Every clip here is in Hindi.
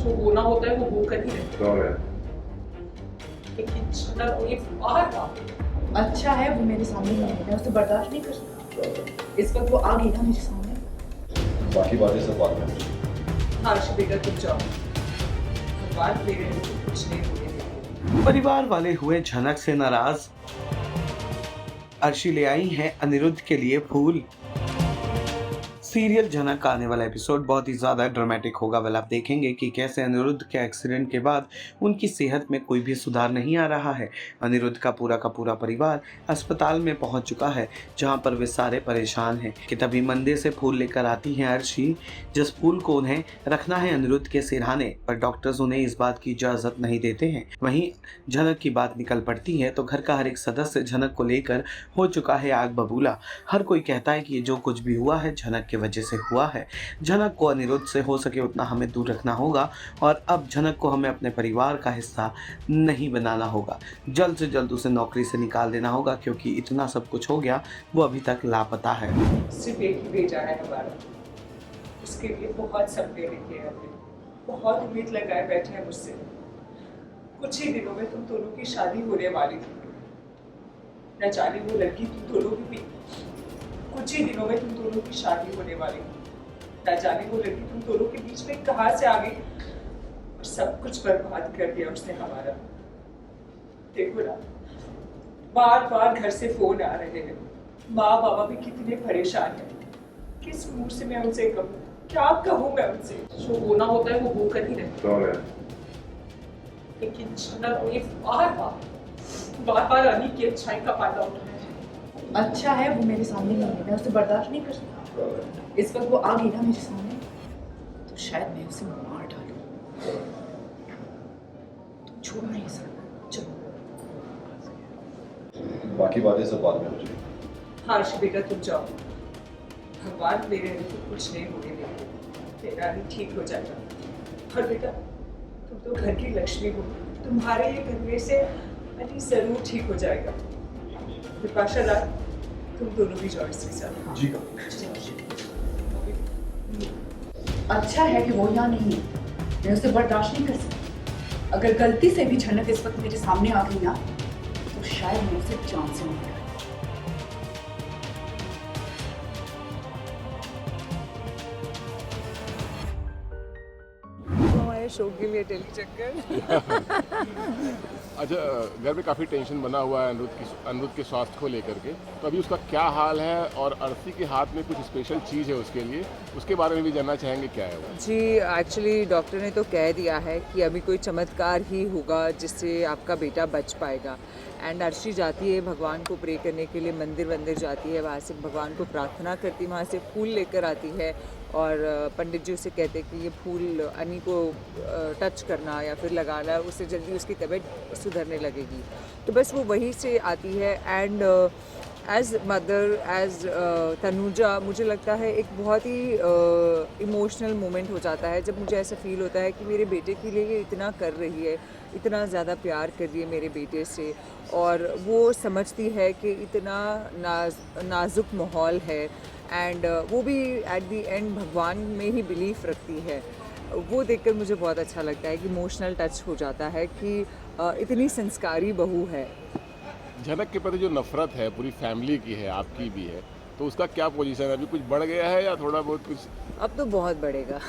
जो होना होता है वो होकर ही रहता कौन है? है। लेकिन झनक ये बार-बार अच्छा है वो मेरे सामने नहीं है, मैं उसे बर्दाश्त नहीं कर सकती। इस वक्त वो आ गई ना मेरे सामने। बाकी बातें सब बाद में। हर्ष बेटा तुम जाओ। भगवान मेरे को कुछ नहीं होने देंगे। परिवार वाले हुए झनक से नाराज। अर्शी ले आई हैं अनिरुद्ध के लिए फूल। सीरियल झनक का आने वाला एपिसोड बहुत ही ज्यादा ड्रामेटिक होगा। वेल आप देखेंगे कि कैसे अनिरुद्ध के एक्सीडेंट के बाद उनकी सेहत में कोई भी सुधार नहीं आ रहा है। अनिरुद्ध का पूरा परिवार अस्पताल में पहुंच चुका है, जहां पर वे सारे परेशान हैं कि तभी मंदिर से फूल लेकर आती हैं अर्शी, जिस फूल को उन्हें रखना है अनिरुद्ध के सिरहाने पर। डॉक्टर्स उन्हें इस बात की इजाजत नहीं देते हैं। वहीं झनक की बात निकल पड़ती है तो घर का हर एक सदस्य झनक को लेकर हो चुका है आग बबूला। हर कोई कहता है कि ये जो कुछ भी हुआ है झनक के वजह से हुआ है। झनक को अनिरुद्ध से हो सके उतना हमें दूर रखना होगा और अब झनक को हमें अपने परिवार का हिस्सा नहीं बनाना होगा। जल्द से जल्द उसे नौकरी से निकाल देना होगा, क्योंकि इतना सब कुछ हो गया, वो अभी तक लापता है। सिर्फ एक ही बेटा है हमारा। उसके लिए बहुत सपने देखे हैं हमने, बहुत उम्मीद लगाए बैठे हैं मुझसे। कुछ ही दिनों में तुम दोनों की शादी होने वाली थी। न जाने वो लड़की तुम दोनों की भी कुछ ही दिनों में तुम दोनों की शादी होने वाली थी। न जाने वो लड़की तुम दोनों के बीच में कहाँ से आ गई और सब कुछ बर्बाद कर दिया उसने हमारा। देखो ना, बार बार घर से फोन आ रहे हैं। माँ बाबा भी कितने परेशान हैं। किस मुंह से मैं उनसे कहूँ, क्या कहूँ मैं उनसे? जो होना होता है वो होकर ही रहता कौन है? है। लेकिन झनक ये बार-बार अनी की अच्छाई का फायदा उठाया है। अच्छा है वो मेरे सामने नहीं है, मैं उसे बर्दाश्त नहीं कर सकती। इस वक्त वो आ गई ना मेरे सामने, तो शायद मैं उसे मार डालूं। तुम छोड़ो नहीं सकते, चलो। बाकी बातें सब बाद में हो जाएगी। हर्ष बेटा तुम जाओ। भगवान मेरे को कुछ नहीं होने देंगे। तेरा भी ठीक हो जाएगा। और बेटा तुम तो घर की लक्ष्मी हो, तुम्हारे ये करने से अली जरूर ठीक हो जाएगा। विपाशा रात तुम दोनों भी जाओ इसके साथ। जी अच्छा है कि वो यहाँ नहीं है, मैं उसे बर्दाश्त नहीं कर सकती। अगर गलती से भी झनक इस वक्त मेरे सामने आ गई ना, तो शायद मैं उसे जान से मार डालूं। हमारे शो के लिए टेली चक्कर। अच्छा, घर में काफ़ी टेंशन बना हुआ है अनिरुद्ध के स्वास्थ्य को लेकर के, तो अभी उसका क्या हाल है और अर्शी के हाथ में कुछ स्पेशल चीज़ है उसके लिए, उसके बारे में भी जानना चाहेंगे क्या है वो? जी एक्चुअली डॉक्टर ने तो कह दिया है कि अभी कोई चमत्कार ही होगा जिससे आपका बेटा बच पाएगा। एंड अर्शी जाती है भगवान को प्रे करने के लिए, मंदिर जाती है, वहाँ से भगवान को प्रार्थना करती है, वहाँ से फूल लेकर आती है और पंडित जी उसे कहते हैं कि ये फूल अनी को टच करना या फिर लगाना, उससे जल्दी उसकी तबीयत सुधरने लगेगी। तो बस वो वहीं से आती है। And as mother, as Tanuja, मुझे लगता है एक बहुत ही इमोशनल मोमेंट हो जाता है जब मुझे ऐसा फील होता है कि मेरे बेटे के लिए ये इतना कर रही है, इतना ज़्यादा प्यार कर रही है मेरे बेटे से, और वो समझती है कि इतना नाजुक माहौल है। एंड वो भी एट द एंड भगवान में ही बिलीफ रखती है। वो देखकर मुझे बहुत अच्छा लगता है कि इमोशनल टच हो जाता है कि इतनी संस्कारी बहू है। झनक के प्रति जो नफरत है पूरी फैमिली की है, आपकी भी है, तो उसका क्या पोजीशन है? अभी कुछ बढ़ गया है या थोड़ा बहुत कुछ? अब तो बहुत बढ़ेगा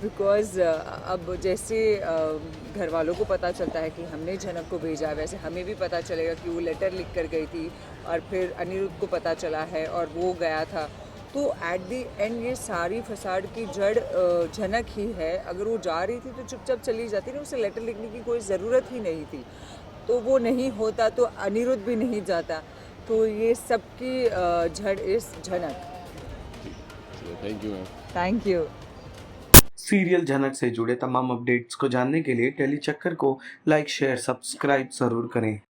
बिकॉज़ अब जैसे घर वालों को पता चलता है कि हमने झनक को भेजा है, वैसे हमें भी पता चलेगा कि वो लेटर लिख कर गई थी और फिर अनिरुद्ध को पता चला है और वो गया था। तो एट द एंड ये सारी फसाड की जड़ झनक ही है। अगर वो जा रही थी तो चुपचाप चली जाती ना, उसे लेटर लिखने की कोई ज़रूरत ही नहीं थी। तो वो नहीं होता तो अनिरुद्ध भी नहीं जाता। तो ये सबकी जड़ इस झनक। Thank you ma'am. Thank you. Serial झनक से जुड़े तमाम अपडेट्स को जानने के लिए टेली चक्कर को लाइक, शेयर, सब्सक्राइब जरूर करें।